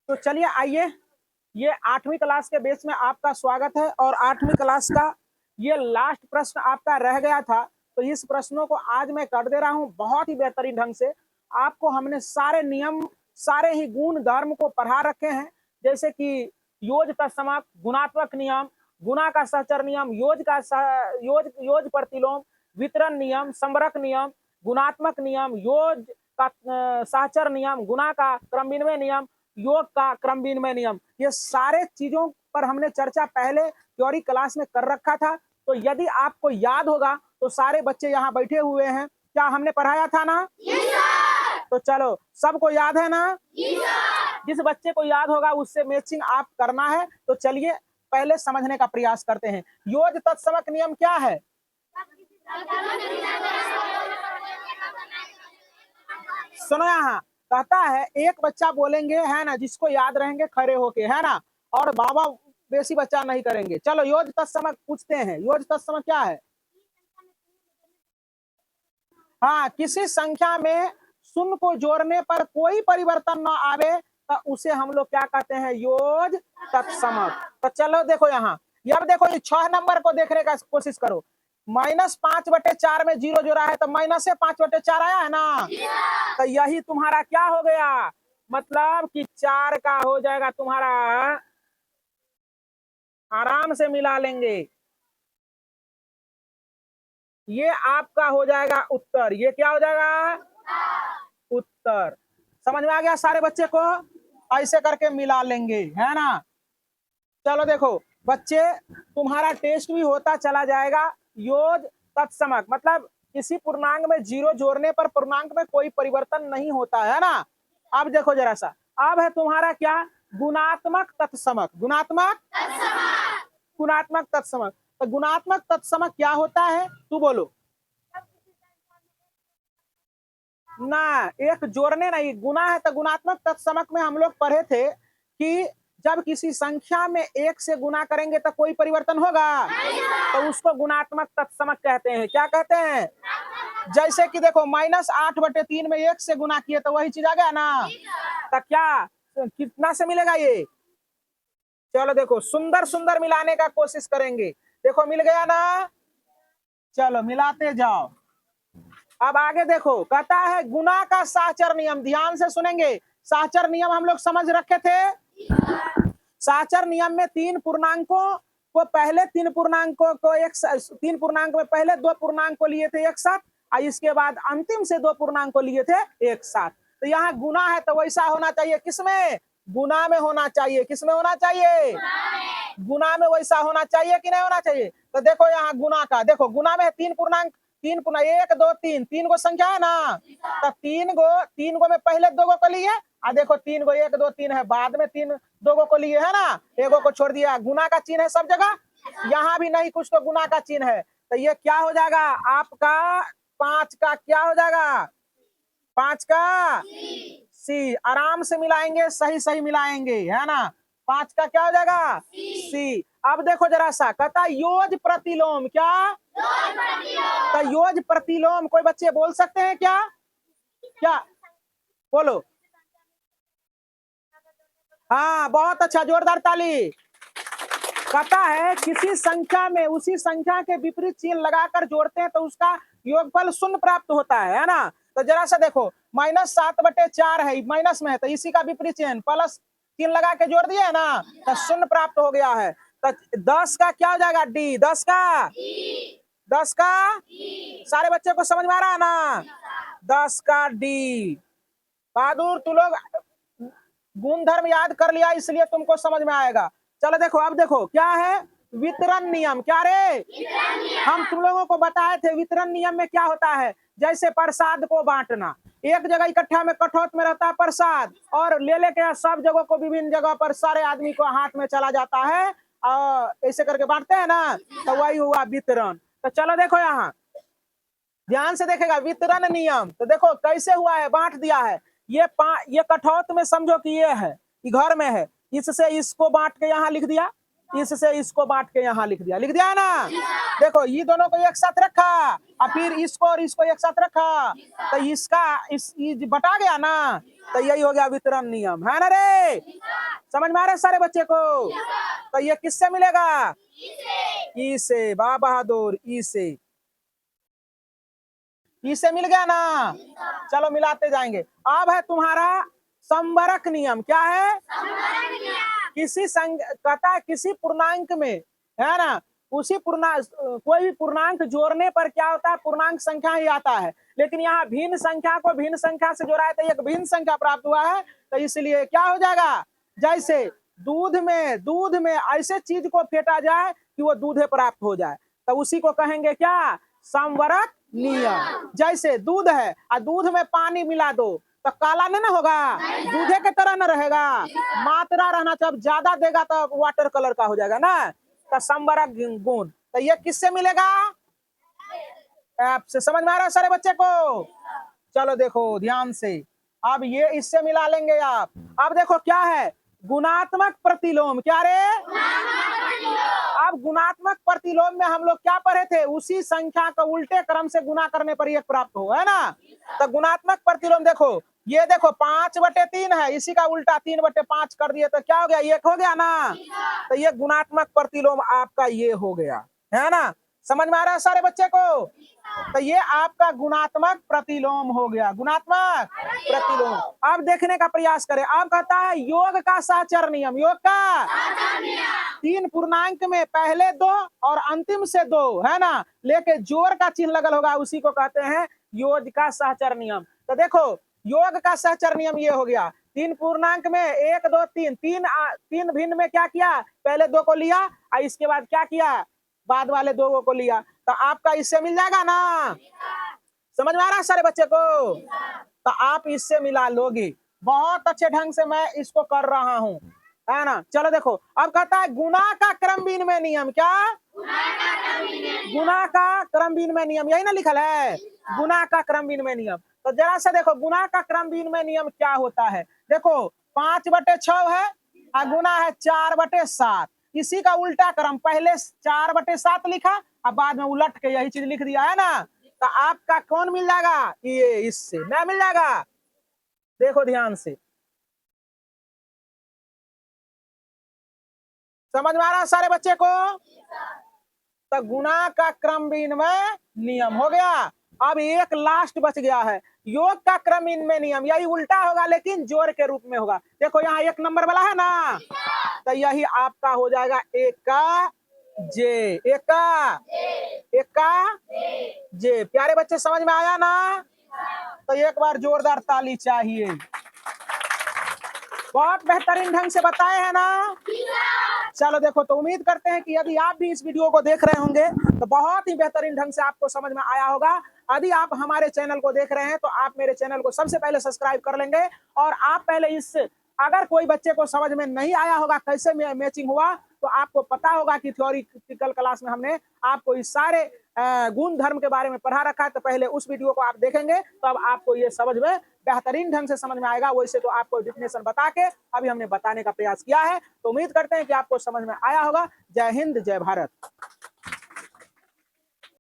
तो चलिए आइए, ये 8वीं क्लास के बेस में आपका स्वागत है और 8वीं क्लास का ये लास्ट प्रश्न आपका रह गया था। तो इस प्रश्नों को आज मैं कर दे रहा हूं बहुत ही बेहतरीन ढंग से। आपको हमने सारे नियम, सारे ही गुण धर्म को पढ़ा रखे हैं, जैसे कि योज तत्समक, गुणात्मक नियम, गुणा का सहचर नियम, योज प्रतिलोम, वितरण नियम, समरक नियम, गुणात्मक नियम, योज का सहचर नियम, गुणा का क्रम विनिमय नियम, योग का क्रम विनिमय नियम, ये सारे चीजों पर हमने चर्चा पहले थ्योरी क्लास में कर रखा था। तो यदि आपको याद होगा तो सारे बच्चे यहाँ बैठे हुए हैं, क्या हमने पढ़ाया था ना? तो चलो, सबको याद है ना? जिस बच्चे को याद होगा उससे मैचिंग आप करना है। तो चलिए पहले समझने का प्रयास करते हैं। योज तत्समक नियम क्या है? सुनो, यहाँ कहता है एक बच्चा बोलेंगे है ना, जिसको याद रहेंगे खड़े होके, है ना, और बाबा बेसी बच्चा नहीं करेंगे। चलो योज तत्समक पूछते हैं। योज तत्समक क्या है? हाँ, किसी संख्या में शून्य को जोड़ने पर कोई परिवर्तन न आवे तो उसे हम लोग क्या कहते हैं? योज तत्समक। तो चलो देखो यहाँ, अब देखो ये 6 नंबर को देखने का कोशिश करो। -5/4 में 0 जोड़ा है तो -5/4 आया है ना? तो यही तुम्हारा क्या हो गया? मतलब कि 4 का हो जाएगा तुम्हारा, आराम से मिला लेंगे, ये आपका हो जाएगा उत्तर। ये क्या हो जाएगा? उत्तर। समझ में आ गया सारे बच्चे को? ऐसे करके मिला लेंगे, है ना? चलो देखो बच्चे, तुम्हारा टेस्ट भी होता चला जाएगा। योज तत्समक मतलब किसी पूर्णांक में 0 जोड़ने पर पूर्णांक में कोई परिवर्तन नहीं होता है ना। अब देखो जरा सा, अब है तुम्हारा क्या? गुणात्मक तत्समक। गुणात्मक तत्समक। तो गुणात्मक तत्समक क्या होता है, तू बोलो ना। एक जोड़ने नहीं, गुना है। तो गुणात्मक तत्समक में हम लोग पढ़े थे कि जब किसी संख्या में 1 से गुना करेंगे तो कोई परिवर्तन होगा, तो उसको गुणात्मक तत्समक कहते हैं। क्या कहते हैं? जैसे कि देखो -8/3 में 1 से गुना किए तो वही चीज आ गया ना। तो क्या कितना से मिलेगा ये? चलो देखो, सुंदर सुंदर मिलाने का कोशिश करेंगे। देखो मिल गया ना, चलो मिलाते जाओ। अब आगे देखो, कहता है गुणा का साचर नियम। ध्यान से सुनेंगे, साचर नियम हम लोग समझ रखे थे। साचर नियम में 3 पूर्णांकों को पहले 3 पूर्णांकों को 3 पूर्णांक में पहले 2 पूर्णांक को लिए थे एक साथ, और इसके बाद अंतिम से 2 पूर्णांक को लिए थे एक साथ। तो यहाँ गुणा है तो वैसा होना चाहिए, किसमें? गुणा में होना चाहिए। किसमें होना चाहिए? गुणा में वैसा होना चाहिए कि नहीं होना चाहिए? तो देखो यहाँ गुणा का, देखो गुणा में 3 पूर्णांक, 1 2 3, 3 गो संख्या है ना। तो 3 गो में पहले 2 गो को लिए, और देखो 3 गो 1 2 3 है, बाद में 2 गो को लिए है ना, एगो को छोड़ दिया। गुणा का चिन्ह है सब जगह, यहाँ भी नहीं कुछ तो गुणा का चिन्ह है। तो ये क्या हो जाएगा आपका? 5 का क्या हो जाएगा? 5 का सी। आराम से मिलाएंगे, सही सही मिलाएंगे, है ना। 5 का क्या हो जाएगा? सी। अब देखो जरा सा, कहता योज प्रतिलोम। क्या? तो योज प्रतिलोम कोई बच्चे बोल सकते हैं क्या? क्या बोलो? हाँ, बहुत अच्छा, जोरदार ताली। कहता है किसी संख्या में उसी संख्या के विपरीत चिन्ह लगाकर जोड़ते हैं तो उसका योगफल 0 प्राप्त होता है ना। तो जरा सा देखो, -7/4 है, माइनस में है, तो इसी का विपरीत चिन्ह प्लस चिन्ह लगा के जोड़ दिया है ना, तो 0 प्राप्त हो गया है। तो 10 का क्या हो जाएगा? डी। 10 का सारे बच्चे को समझ में आ रहा है ना? 10 का डी। बहादुर, तू लोग गुण धर्म याद कर लिया इसलिए तुमको समझ में आएगा। चलो देखो, अब देखो क्या है? वितरण नियम। क्या रे? हम तुम लोगों को बताए थे वितरण नियम में क्या होता है। जैसे प्रसाद को बांटना, एक जगह इकट्ठा में कठौत में रहता है प्रसाद, और ले लेके सब जगह को, विभिन्न जगह पर सारे आदमी को हाथ में चला जाता है, और ऐसे करके बांटते हैं ना, तो वही हुआ वितरण। तो चलो देखो यहाँ ध्यान से देखेगा, वितरण नियम। तो देखो कैसे हुआ है, बांट दिया है। ये कठौत में समझो कि ये है, कि घर में है, इससे इसको बांट के यहाँ लिख दिया, इससे इसको बांट के यहाँ लिख दिया ना। देखो ये दोनों को एक साथ रखा और फिर इसको और इसको एक साथ रखा, तो इसका ये बटा गया ना, तो यही हो गया वितरण नियम, है ना रे? समझ में आ रहा है सारे बच्चे को? तो ये किससे मिलेगा? ई से। वाह बहादुर, ई से मिल गया ना। चलो मिलाते जाएंगे। अब है तुम्हारा संवरक नियम। क्या है? कहता है किसी पूर्णांक में, है ना, उसी कोई भी पूर्णांक जोड़ने पर क्या होता है? पूर्णांक संख्या ही आता है। लेकिन यहाँ भिन्न संख्या को भिन्न संख्या से जोड़ा है तो एक भिन्न संख्या प्राप्त हुआ है, तो इसलिए क्या हो जाएगा? जैसे दूध में ऐसे चीज को फेंटा जाए कि वो दूधे प्राप्त हो जाए, तो उसी को कहेंगे क्या? संवरक नियम। जैसे दूध है और दूध में पानी मिला दो तो काला नहीं ना होगा, दूधे के तरह न रहेगा, मात्रा रहना चाहिए, ज्यादा देगा तो वाटर कलर का हो जाएगा ना। तो संवरक गुण, तो ये किससे मिलेगा? ऐप से। समझ में आ रहा है सारे बच्चे को? चलो देखो ध्यान से, अब ये इससे मिला लेंगे आप। अब देखो क्या है? गुणात्मक प्रतिलोम। क्या रे? अब गुणात्मक प्रतिलोम में हम लोग क्या पढ़े थे? उसी संख्या को उल्टे क्रम से गुना करने पर एक प्राप्त हो, है ना। तो गुणात्मक प्रतिलोम देखो, ये देखो 5/3 है, इसी का उल्टा 3/5 कर दिए तो क्या हो गया? 1 हो गया ना। तो ये गुणात्मक प्रतिलोम आपका ये हो गया, है ना। समझ में आ रहा है सारे बच्चे को? तो ये आपका गुणात्मक प्रतिलोम हो गया, गुणात्मक प्रतिलोम। अब देखने का प्रयास करें। अब कहता है योग का सहचर नियम। योग का 3 पूर्णांक में पहले 2 और अंतिम से 2, है ना, लेके जोड़ का चिन्ह लगल होगा, उसी को कहते हैं योग का सहचर नियम। तो देखो योग का सहचर नियम ये हो गया, 3 पूर्णांक में 1 2 3, तीन भिन्न में क्या किया? पहले 2 को लिया और इसके बाद क्या किया? बाद वाले 2 को लिया, तो आपका इससे मिल जाएगा ना। समझ में आ रहा है सारे बच्चे को? तो आप इससे मिला लोगे। बहुत अच्छे ढंग से मैं इसको कर रहा हूँ, है ना। चलो देखो, अब कहता है गुना का क्रम विनिमय नियम। क्या? गुना का क्रम विनिमय नियम, यही ना लिखल है, गुना का क्रम विनिमय नियम। तो जरा से देखो गुना का क्रम विनिमय नियम क्या होता है। देखो 5/6 है और गुना है 4/7, इसी का उल्टा क्रम, पहले 4/7 लिखा और बाद में उलट के यही चीज लिख दिया, है ना। तो आपका कौन मिल जाएगा? ये इससे ना मिल जाएगा। देखो ध्यान से, समझ में आ रहा है सारे बच्चे को? तो गुना का क्रम विनिमय नियम हो गया। अब एक लास्ट बच गया है, योग का क्रम विनिमय नियम। यही उल्टा होगा लेकिन जोड़ के रूप में होगा। देखो यहाँ 1 नंबर वाला है ना, तो यही आपका हो जाएगा 1 का जे। 1 का जे। प्यारे बच्चे समझ में आया ना? तो एक बार जोरदार ताली चाहिए। बहुत बेहतरीन ढंग से बताए हैं ना। चलो देखो, तो उम्मीद करते हैं कि यदि आप भी इस वीडियो को देख रहे होंगे तो बहुत ही बेहतरीन ढंग से आपको समझ में आया होगा। यदि आप हमारे चैनल को देख रहे हैं तो आप मेरे चैनल को सबसे पहले सब्सक्राइब कर लेंगे, और आप पहले अगर कोई बच्चे को समझ में नहीं आया होगा कैसे मैचिंग हुआ, तो आपको पता होगा कि थ्योरिटिकल क्लास में हमने आपको इस सारे गुण धर्म के बारे में पढ़ा रखा है। तो पहले उस वीडियो को आप देखेंगे तो अब आपको ये समझ में बेहतरीन ढंग से समझ में आएगा। वैसे तो आपको डिफिनेशन बता के अभी हमने बताने का प्रयास किया है। तो उम्मीद करते हैं कि आपको समझ में आया होगा। जय हिंद, जय भारत।